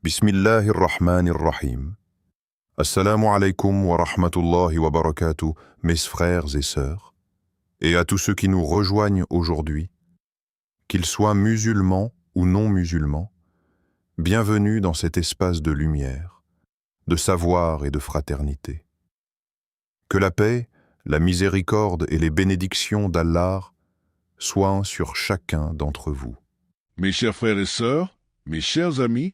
Bismillahirrahmanirrahim. Assalamu alaikum wa rahmatullahi wa barakatuh, mes frères et sœurs, et à tous ceux qui nous rejoignent aujourd'hui, qu'ils soient musulmans ou non musulmans, bienvenue dans cet espace de lumière, de savoir et de fraternité. Que la paix, la miséricorde et les bénédictions d'Allah soient sur chacun d'entre vous. Mes chers frères et sœurs, mes chers amis,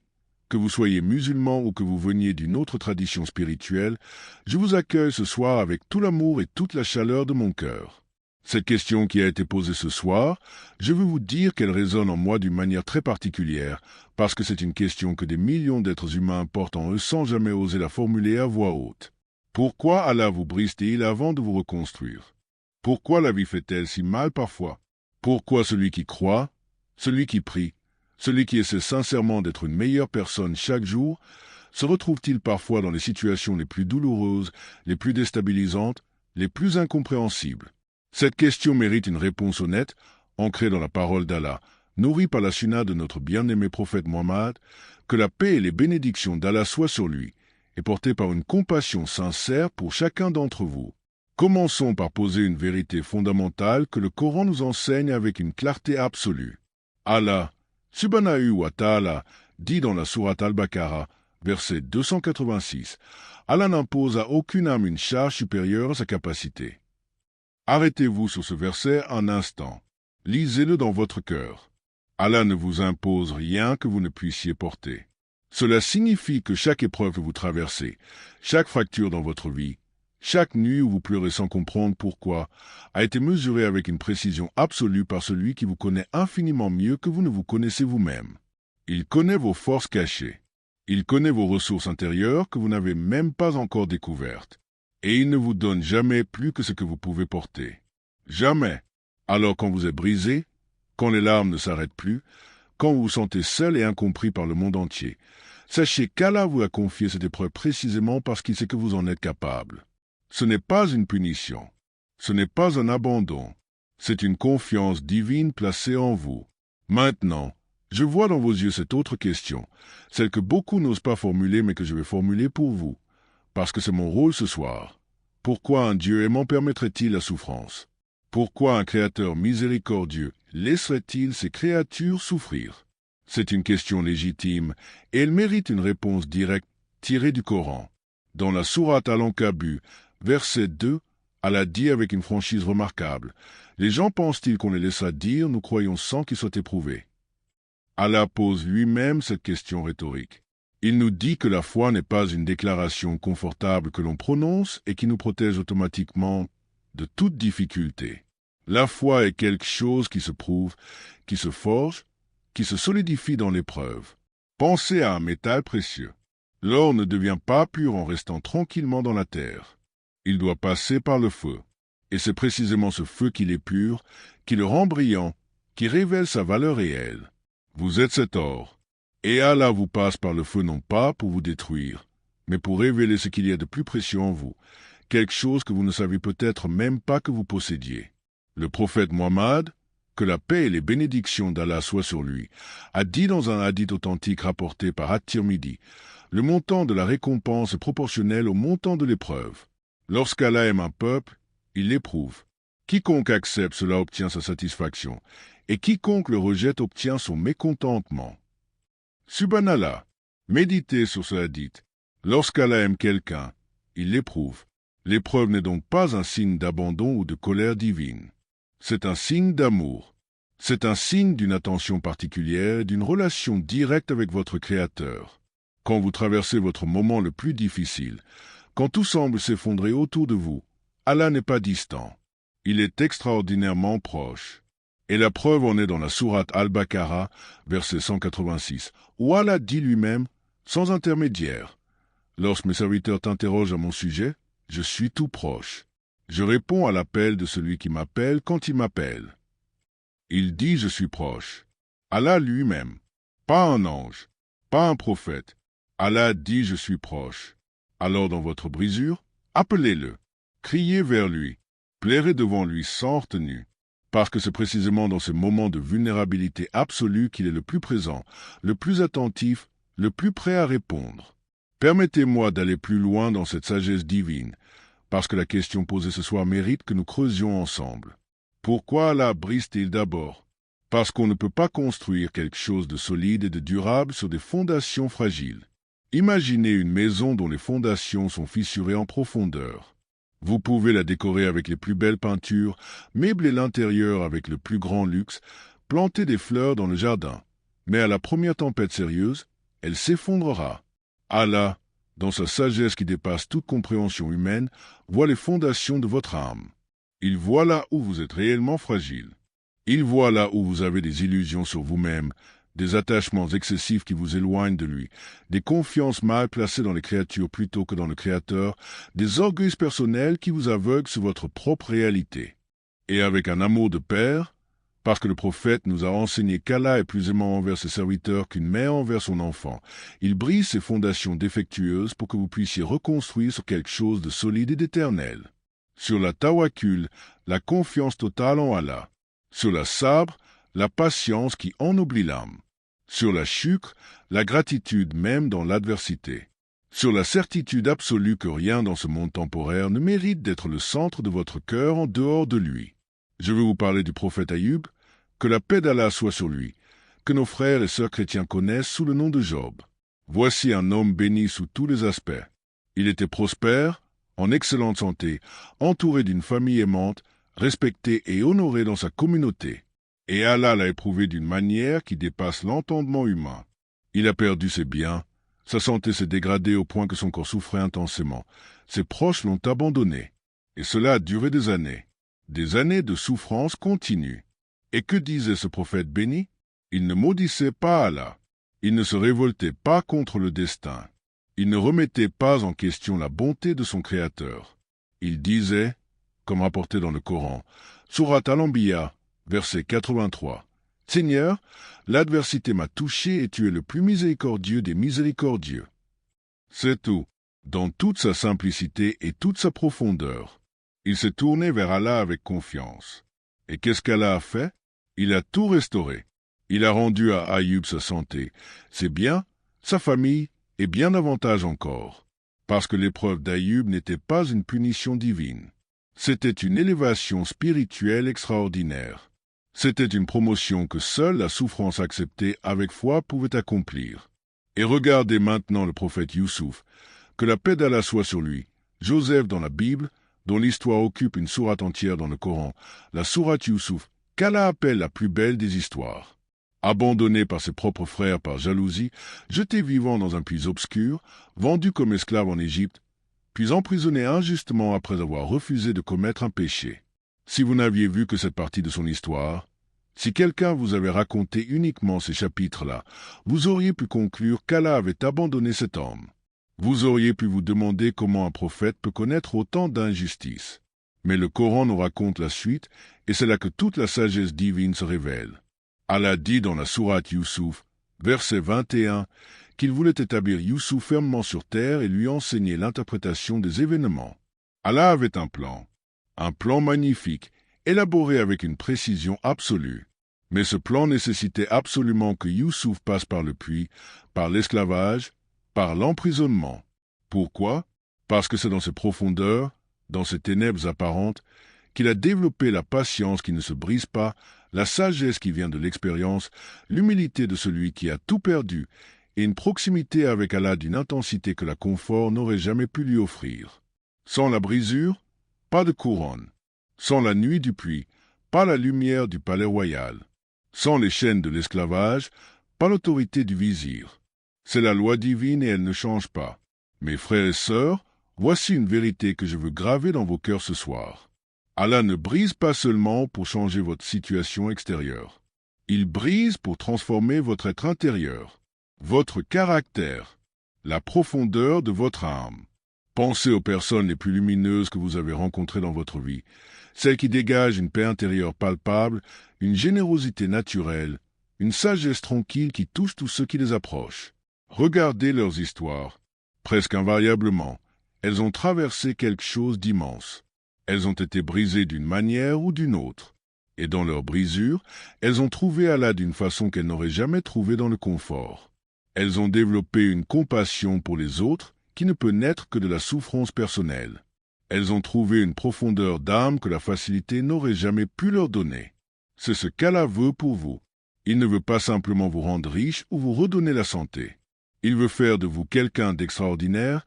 que vous soyez musulmans ou que vous veniez d'une autre tradition spirituelle, je vous accueille ce soir avec tout l'amour et toute la chaleur de mon cœur. Cette question qui a été posée ce soir, je veux vous dire qu'elle résonne en moi d'une manière très particulière, parce que c'est une question que des millions d'êtres humains portent en eux sans jamais oser la formuler à voix haute. Pourquoi Allah vous brise-t-il avant de vous reconstruire? Pourquoi la vie fait-elle si mal parfois? Pourquoi celui qui croit, celui qui prie, celui qui essaie sincèrement d'être une meilleure personne chaque jour, se retrouve-t-il parfois dans les situations les plus douloureuses, les plus déstabilisantes, les plus incompréhensibles? Cette question mérite une réponse honnête, ancrée dans la parole d'Allah, nourrie par la sunna de notre bien-aimé prophète Mohammed, que la paix et les bénédictions d'Allah soient sur lui, et portée par une compassion sincère pour chacun d'entre vous. Commençons par poser une vérité fondamentale que le Coran nous enseigne avec une clarté absolue. Allah, Subhanahu wa ta'ala, dit dans la sourate Al-Baqarah, verset 286, Allah n'impose à aucune âme une charge supérieure à sa capacité. Arrêtez-vous sur ce verset un instant. Lisez-le dans votre cœur. Allah ne vous impose rien que vous ne puissiez porter. Cela signifie que chaque épreuve que vous traversez, chaque fracture dans votre vie, chaque nuit où vous pleurez sans comprendre pourquoi, a été mesurée avec une précision absolue par celui qui vous connaît infiniment mieux que vous ne vous connaissez vous-même. Il connaît vos forces cachées. Il connaît vos ressources intérieures que vous n'avez même pas encore découvertes. Et il ne vous donne jamais plus que ce que vous pouvez porter. Jamais. Alors quand vous êtes brisé, quand les larmes ne s'arrêtent plus, quand vous vous sentez seul et incompris par le monde entier, sachez qu'Allah vous a confié cette épreuve précisément parce qu'il sait que vous en êtes capable. Ce n'est pas une punition. Ce n'est pas un abandon. C'est une confiance divine placée en vous. Maintenant, je vois dans vos yeux cette autre question, celle que beaucoup n'osent pas formuler mais que je vais formuler pour vous, parce que c'est mon rôle ce soir. Pourquoi un Dieu aimant permettrait-il la souffrance? Pourquoi un Créateur miséricordieux laisserait-il ses créatures souffrir? C'est une question légitime et elle mérite une réponse directe tirée du Coran. Dans la sourate Al-Ankabut, verset 2, Allah dit avec une franchise remarquable, « Les gens pensent-ils qu'on les laissa dire, nous croyons sans qu'ils soient éprouvés ?» Allah pose lui-même cette question rhétorique. Il nous dit que la foi n'est pas une déclaration confortable que l'on prononce et qui nous protège automatiquement de toute difficulté. La foi est quelque chose qui se prouve, qui se forge, qui se solidifie dans l'épreuve. Pensez à un métal précieux. L'or ne devient pas pur en restant tranquillement dans la terre. Il doit passer par le feu. Et c'est précisément ce feu qui l'épure, qui le rend brillant, qui révèle sa valeur réelle. Vous êtes cet or. Et Allah vous passe par le feu non pas pour vous détruire, mais pour révéler ce qu'il y a de plus précieux en vous, quelque chose que vous ne savez peut-être même pas que vous possédiez. Le prophète Mohammed, que la paix et les bénédictions d'Allah soient sur lui, a dit dans un hadith authentique rapporté par At-Tirmidhi, le montant de la récompense est proportionnel au montant de l'épreuve. Lorsqu'Allah aime un peuple, il l'éprouve. Quiconque accepte cela obtient sa satisfaction, et quiconque le rejette obtient son mécontentement. Subhanallah, méditez sur ce hadith. Lorsqu'Allah aime quelqu'un, il l'éprouve. L'épreuve n'est donc pas un signe d'abandon ou de colère divine. C'est un signe d'amour. C'est un signe d'une attention particulière, d'une relation directe avec votre Créateur. Quand vous traversez votre moment le plus difficile, quand tout semble s'effondrer autour de vous, Allah n'est pas distant. Il est extraordinairement proche. Et la preuve en est dans la sourate Al-Baqarah, verset 186, où Allah dit lui-même, sans intermédiaire, « Lorsque mes serviteurs t'interrogent à mon sujet, je suis tout proche. Je réponds à l'appel de celui qui m'appelle quand il m'appelle. » Il dit « Je suis proche ». Allah lui-même, pas un ange, pas un prophète. Allah dit « Je suis proche ». Alors dans votre brisure, appelez-le, criez vers lui, pleurez devant lui sans retenue. Parce que c'est précisément dans ces moments de vulnérabilité absolue qu'il est le plus présent, le plus attentif, le plus prêt à répondre. Permettez-moi d'aller plus loin dans cette sagesse divine, parce que la question posée ce soir mérite que nous creusions ensemble. Pourquoi Allah brise-t-il d'abord? Parce qu'on ne peut pas construire quelque chose de solide et de durable sur des fondations fragiles. Imaginez une maison dont les fondations sont fissurées en profondeur. Vous pouvez la décorer avec les plus belles peintures, meubler l'intérieur avec le plus grand luxe, planter des fleurs dans le jardin. Mais à la première tempête sérieuse, elle s'effondrera. Allah, dans sa sagesse qui dépasse toute compréhension humaine, voit les fondations de votre âme. Il voit là où vous êtes réellement fragile. Il voit là où vous avez des illusions sur vous-même, des attachements excessifs qui vous éloignent de lui, des confiances mal placées dans les créatures plutôt que dans le Créateur, des orgueils personnels qui vous aveuglent sur votre propre réalité. Et avec un amour de père, parce que le prophète nous a enseigné qu'Allah est plus aimant envers ses serviteurs qu'une mère envers son enfant, il brise ces fondations défectueuses pour que vous puissiez reconstruire sur quelque chose de solide et d'éternel. Sur la tawakkul, la confiance totale en Allah. Sur la sabre, la patience qui ennoblit l'âme. Sur la shukr, la gratitude même dans l'adversité. Sur la certitude absolue que rien dans ce monde temporaire ne mérite d'être le centre de votre cœur en dehors de lui. Je veux vous parler du prophète Ayyub, que la paix d'Allah soit sur lui, que nos frères et sœurs chrétiens connaissent sous le nom de Job. Voici un homme béni sous tous les aspects. Il était prospère, en excellente santé, entouré d'une famille aimante, respecté et honoré dans sa communauté. Et Allah l'a éprouvé d'une manière qui dépasse l'entendement humain. Il a perdu ses biens, sa santé s'est dégradée au point que son corps souffrait intensément. Ses proches l'ont abandonné. Et cela a duré des années. Des années de souffrance continue. Et que disait ce prophète béni? Il ne maudissait pas Allah. Il ne se révoltait pas contre le destin. Il ne remettait pas en question la bonté de son Créateur. Il disait, comme rapporté dans le Coran, Surat Al-Anbiya, verset 83, « Seigneur, l'adversité m'a touché et tu es le plus miséricordieux des miséricordieux. » C'est tout, dans toute sa simplicité et toute sa profondeur. Il s'est tourné vers Allah avec confiance. Et qu'est-ce qu'Allah a fait? Il a tout restauré. Il a rendu à Ayyub sa santé, ses biens, sa famille et bien davantage encore. Parce que l'épreuve d'Ayyub n'était pas une punition divine. C'était une élévation spirituelle extraordinaire. C'était une promotion que seule la souffrance acceptée avec foi pouvait accomplir. Et regardez maintenant le prophète Youssouf, que la paix d'Allah soit sur lui, Joseph dans la Bible, dont l'histoire occupe une sourate entière dans le Coran, la sourate Youssouf, qu'Allah appelle la plus belle des histoires. Abandonné par ses propres frères par jalousie, jeté vivant dans un puits obscur, vendu comme esclave en Égypte, puis emprisonné injustement après avoir refusé de commettre un péché. Si vous n'aviez vu que cette partie de son histoire, si quelqu'un vous avait raconté uniquement ces chapitres-là, vous auriez pu conclure qu'Allah avait abandonné cet homme. Vous auriez pu vous demander comment un prophète peut connaître autant d'injustice. Mais le Coran nous raconte la suite, et c'est là que toute la sagesse divine se révèle. Allah dit dans la sourate Youssouf, verset 21, qu'il voulait établir Youssouf fermement sur terre et lui enseigner l'interprétation des événements. Allah avait un plan magnifique, élaboré avec une précision absolue. Mais ce plan nécessitait absolument que Youssouf passe par le puits, par l'esclavage, par l'emprisonnement. Pourquoi? Parce que c'est dans ses profondeurs, dans ces ténèbres apparentes, qu'il a développé la patience qui ne se brise pas, la sagesse qui vient de l'expérience, l'humilité de celui qui a tout perdu, et une proximité avec Allah d'une intensité que la confort n'aurait jamais pu lui offrir. Sans la brisure, pas de couronne. Sans la nuit du puits, pas la lumière du palais royal. Sans les chaînes de l'esclavage, pas l'autorité du vizir. C'est la loi divine et elle ne change pas. Mes frères et sœurs, voici une vérité que je veux graver dans vos cœurs ce soir. Allah ne brise pas seulement pour changer votre situation extérieure. Il brise pour transformer votre être intérieur, votre caractère, la profondeur de votre âme. Pensez aux personnes les plus lumineuses que vous avez rencontrées dans votre vie, celles qui dégagent une paix intérieure palpable, une générosité naturelle, une sagesse tranquille qui touche tous ceux qui les approchent. Regardez leurs histoires. Presque invariablement, elles ont traversé quelque chose d'immense. Elles ont été brisées d'une manière ou d'une autre. Et dans leur brisure, elles ont trouvé Allah d'une façon qu'elles n'auraient jamais trouvée dans le confort. Elles ont développé une compassion pour les autres qui ne peut naître que de la souffrance personnelle. Elles ont trouvé une profondeur d'âme que la facilité n'aurait jamais pu leur donner. C'est ce qu'Allah veut pour vous. Il ne veut pas simplement vous rendre riche ou vous redonner la santé. Il veut faire de vous quelqu'un d'extraordinaire,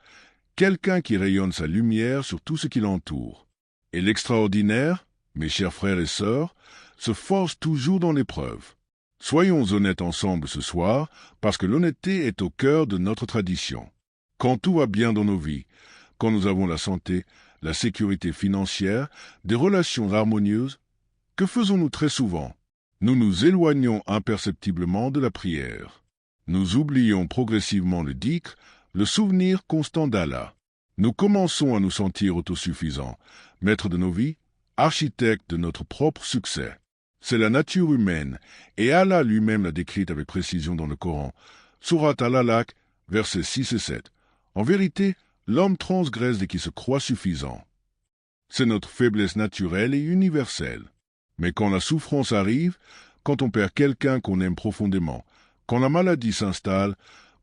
quelqu'un qui rayonne sa lumière sur tout ce qui l'entoure. Et l'extraordinaire, mes chers frères et sœurs, se forge toujours dans l'épreuve. Soyons honnêtes ensemble ce soir, parce que l'honnêteté est au cœur de notre tradition. Quand tout va bien dans nos vies, quand nous avons la santé, la sécurité financière, des relations harmonieuses, que faisons-nous très souvent? Nous nous éloignons imperceptiblement de la prière. Nous oublions progressivement le dhikr, le souvenir constant d'Allah. Nous commençons à nous sentir autosuffisants, maîtres de nos vies, architectes de notre propre succès. C'est la nature humaine, et Allah lui-même l'a décrite avec précision dans le Coran. Surat Al-Alaq, versets 6 et 7. En vérité, l'homme transgresse dès qu'il se croit suffisant. C'est notre faiblesse naturelle et universelle. Mais quand la souffrance arrive, quand on perd quelqu'un qu'on aime profondément, quand la maladie s'installe,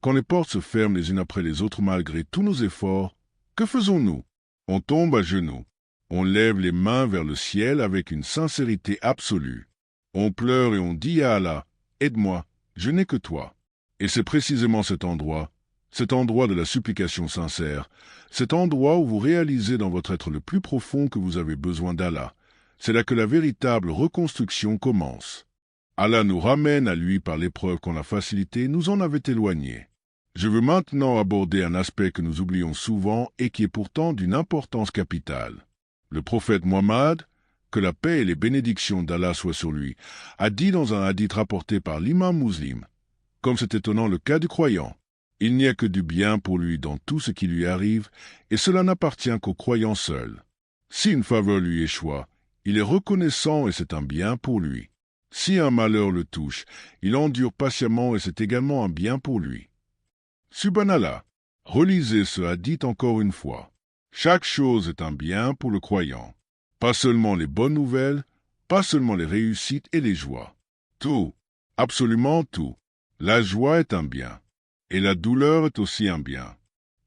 quand les portes se ferment les unes après les autres malgré tous nos efforts, que faisons-nous? On tombe à genoux. On lève les mains vers le ciel avec une sincérité absolue. On pleure et on dit à Allah, « Aide-moi, je n'ai que toi. » Et c'est précisément cet endroit de la supplication sincère, cet endroit où vous réalisez dans votre être le plus profond que vous avez besoin d'Allah. C'est là que la véritable reconstruction commence. Allah nous ramène à lui par l'épreuve quand la facilité nous en avait éloignés. Je veux maintenant aborder un aspect que nous oublions souvent et qui est pourtant d'une importance capitale. Le prophète Muhammad, que la paix et les bénédictions d'Allah soient sur lui, a dit dans un hadith rapporté par l'imam Muslim, comme c'est étonnant le cas du croyant, il n'y a que du bien pour lui dans tout ce qui lui arrive, et cela n'appartient qu'au croyant seul. Si une faveur lui échoua, il est reconnaissant et c'est un bien pour lui. Si un malheur le touche, il endure patiemment et c'est également un bien pour lui. Subhanallah, relisez ce hadith encore une fois. Chaque chose est un bien pour le croyant. Pas seulement les bonnes nouvelles, pas seulement les réussites et les joies. Tout, absolument tout. La joie est un bien. Et la douleur est aussi un bien.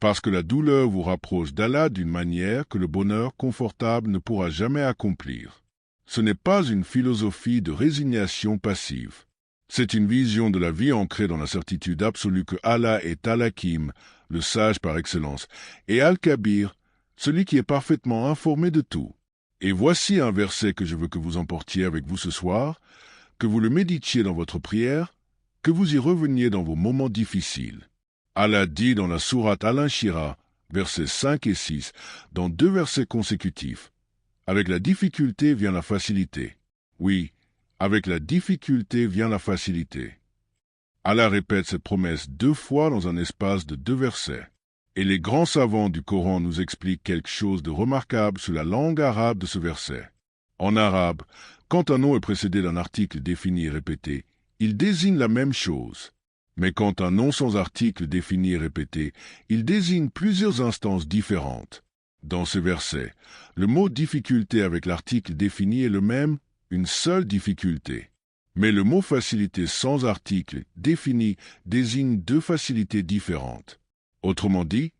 Parce que la douleur vous rapproche d'Allah d'une manière que le bonheur confortable ne pourra jamais accomplir. Ce n'est pas une philosophie de résignation passive. C'est une vision de la vie ancrée dans la certitude absolue que Allah est Al-Hakim, le sage par excellence, et Al-Kabir, celui qui est parfaitement informé de tout. Et voici un verset que je veux que vous emportiez avec vous ce soir, que vous le méditiez dans votre prière, que vous y reveniez dans vos moments difficiles. Allah dit dans la sourate Al-Inshirah, versets 5 et 6, dans 2 versets consécutifs, « Avec la difficulté vient la facilité. » Oui, avec la difficulté vient la facilité. Allah répète cette promesse 2 fois dans un espace de 2 versets. Et les grands savants du Coran nous expliquent quelque chose de remarquable sur la langue arabe de ce verset. En arabe, quand un nom est précédé d'un article défini et répété, il désigne la même chose. Mais quand un nom sans article défini et répété, il désigne plusieurs instances différentes. Dans ce verset, le mot difficulté avec l'article défini est le même, une seule difficulté. Mais le mot facilité sans article défini désigne 2 facilités différentes. Autrement dit,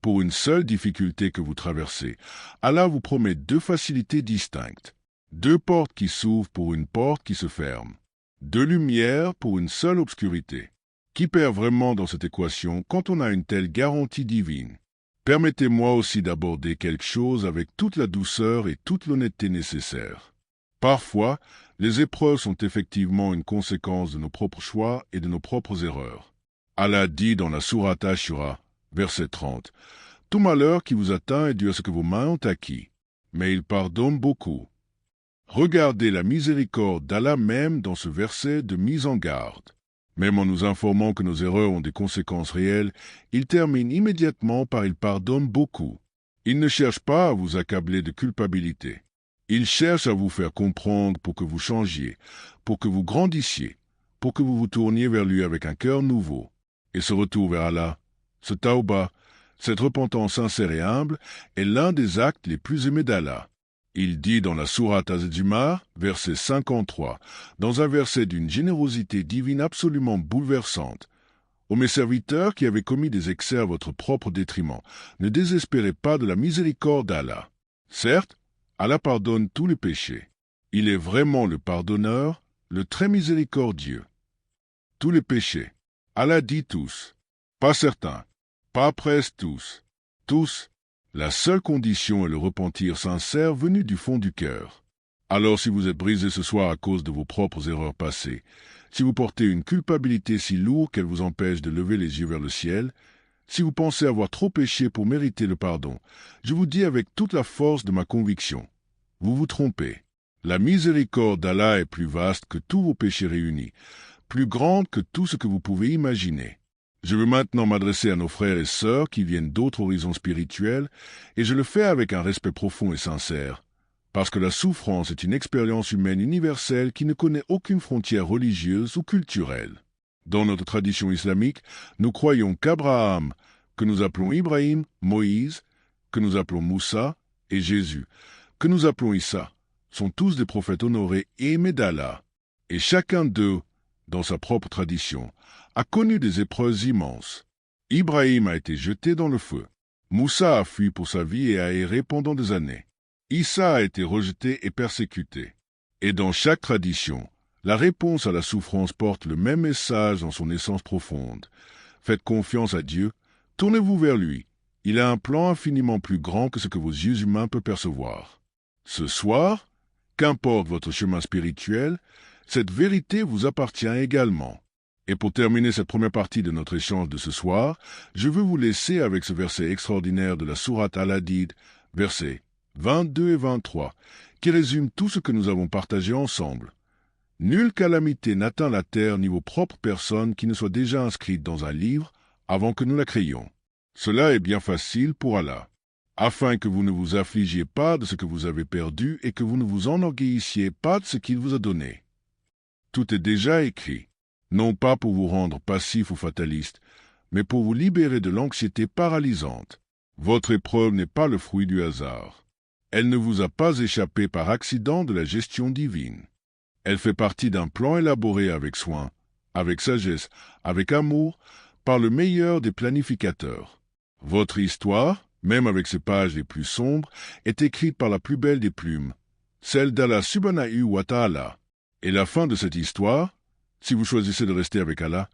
pour une seule difficulté que vous traversez, Allah vous promet 2 facilités distinctes. 2 portes qui s'ouvrent pour une porte qui se ferme. 2 lumières pour une seule obscurité. Qui perd vraiment dans cette équation quand on a une telle garantie divine? Permettez-moi aussi d'aborder quelque chose avec toute la douceur et toute l'honnêteté nécessaires. Parfois, les épreuves sont effectivement une conséquence de nos propres choix et de nos propres erreurs. Allah dit dans la sourate Ashura, verset 30, « Tout malheur qui vous atteint est dû à ce que vos mains ont acquis, mais il pardonne beaucoup. » Regardez la miséricorde d'Allah même dans ce verset de mise en garde. Même en nous informant que nos erreurs ont des conséquences réelles, il termine immédiatement par « il pardonne beaucoup ». Il ne cherche pas à vous accabler de culpabilité. Il cherche à vous faire comprendre pour que vous changiez, pour que vous grandissiez, pour que vous vous tourniez vers lui avec un cœur nouveau. Et ce retour vers Allah, ce tauba, cette repentance sincère et humble, est l'un des actes les plus aimés d'Allah. Il dit dans la sourate Az-Zumar, verset 53, dans un verset d'une générosité divine absolument bouleversante, Ô mes serviteurs qui avez commis des excès à votre propre détriment, ne désespérez pas de la miséricorde d'Allah. Certes, Allah pardonne tous les péchés. Il est vraiment le pardonneur, le très miséricordieux. Tous les péchés. Allah dit tous. Pas certains. Pas presque tous. Tous. La seule condition est le repentir sincère venu du fond du cœur. Alors si vous êtes brisé ce soir à cause de vos propres erreurs passées, si vous portez une culpabilité si lourde qu'elle vous empêche de lever les yeux vers le ciel, si vous pensez avoir trop péché pour mériter le pardon, je vous dis avec toute la force de ma conviction, vous vous trompez. La miséricorde d'Allah est plus vaste que tous vos péchés réunis, plus grande que tout ce que vous pouvez imaginer. Je veux maintenant m'adresser à nos frères et sœurs qui viennent d'autres horizons spirituels, et je le fais avec un respect profond et sincère, parce que la souffrance est une expérience humaine universelle qui ne connaît aucune frontière religieuse ou culturelle. Dans notre tradition islamique, nous croyons qu'Abraham, que nous appelons Ibrahim, Moïse, que nous appelons Moussa et Jésus, que nous appelons Issa, sont tous des prophètes honorés et aimés d'Allah, et chacun d'eux, dans sa propre tradition, a connu des épreuves immenses. Ibrahim a été jeté dans le feu. Moussa a fui pour sa vie et a erré pendant des années. Issa a été rejeté et persécuté. Et dans chaque tradition, la réponse à la souffrance porte le même message dans son essence profonde. Faites confiance à Dieu, tournez-vous vers lui. Il a un plan infiniment plus grand que ce que vos yeux humains peuvent percevoir. Ce soir, qu'importe votre chemin spirituel, cette vérité vous appartient également. Et pour terminer cette première partie de notre échange de ce soir, je veux vous laisser avec ce verset extraordinaire de la sourate Al-Hadid, versets 22 et 23, qui résume tout ce que nous avons partagé ensemble. Nulle calamité n'atteint la terre ni vos propres personnes qui ne soient déjà inscrites dans un livre avant que nous la créions. Cela est bien facile pour Allah, afin que vous ne vous affligiez pas de ce que vous avez perdu et que vous ne vous enorgueillissiez pas de ce qu'il vous a donné. Tout est déjà écrit, non pas pour vous rendre passif ou fataliste, mais pour vous libérer de l'anxiété paralysante. Votre épreuve n'est pas le fruit du hasard. Elle ne vous a pas échappé par accident de la gestion divine. Elle fait partie d'un plan élaboré avec soin, avec sagesse, avec amour, par le meilleur des planificateurs. Votre histoire, même avec ses pages les plus sombres, est écrite par la plus belle des plumes, celle d'Allah subhanahu wa ta'ala. Et la fin de cette histoire, si vous choisissez de rester avec Allah,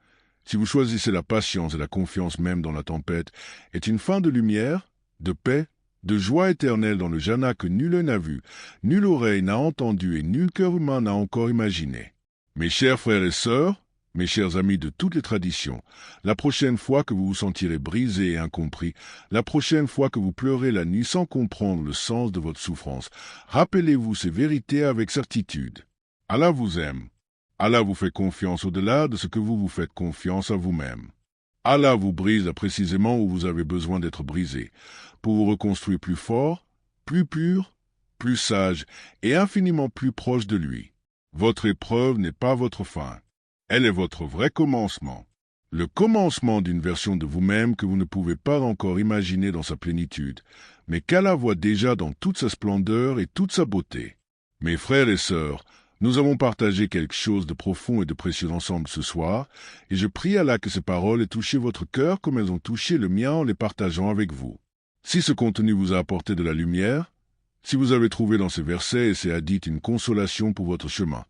si vous choisissez la patience et la confiance même dans la tempête, est une fin de lumière, de paix, de joie éternelle dans le Jannah que nul œil n'a vu, nulle oreille n'a entendu et nul cœur humain n'a encore imaginé. Mes chers frères et sœurs, mes chers amis de toutes les traditions, la prochaine fois que vous vous sentirez brisés et incompris, la prochaine fois que vous pleurez la nuit sans comprendre le sens de votre souffrance, rappelez-vous ces vérités avec certitude. Allah vous aime. Allah vous fait confiance au-delà de ce que vous vous faites confiance à vous-même. Allah vous brise précisément où vous avez besoin d'être brisé, pour vous reconstruire plus fort, plus pur, plus sage et infiniment plus proche de lui. Votre épreuve n'est pas votre fin. Elle est votre vrai commencement. Le commencement d'une version de vous-même que vous ne pouvez pas encore imaginer dans sa plénitude, mais qu'Allah voit déjà dans toute sa splendeur et toute sa beauté. Mes frères et sœurs, nous avons partagé quelque chose de profond et de précieux ensemble ce soir, et je prie Allah que ces paroles aient touché votre cœur comme elles ont touché le mien en les partageant avec vous. Si ce contenu vous a apporté de la lumière, si vous avez trouvé dans ces versets et ces hadiths une consolation pour votre chemin,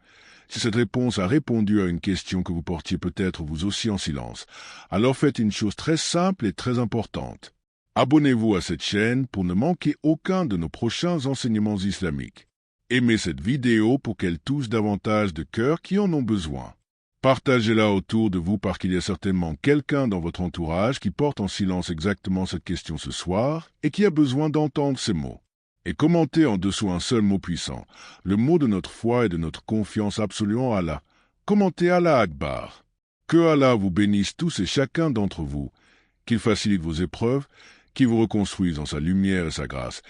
si cette réponse a répondu à une question que vous portiez peut-être vous aussi en silence, alors faites une chose très simple et très importante. Abonnez-vous à cette chaîne pour ne manquer aucun de nos prochains enseignements islamiques. Aimez cette vidéo pour qu'elle touche davantage de cœurs qui en ont besoin. Partagez-la autour de vous parce qu'il y a certainement quelqu'un dans votre entourage qui porte en silence exactement cette question ce soir et qui a besoin d'entendre ces mots. Et commentez en dessous un seul mot puissant, le mot de notre foi et de notre confiance absolue en Allah. Commentez Allah Akbar. Que Allah vous bénisse tous et chacun d'entre vous, qu'il facilite vos épreuves, qu'il vous reconstruise dans sa lumière et sa grâce,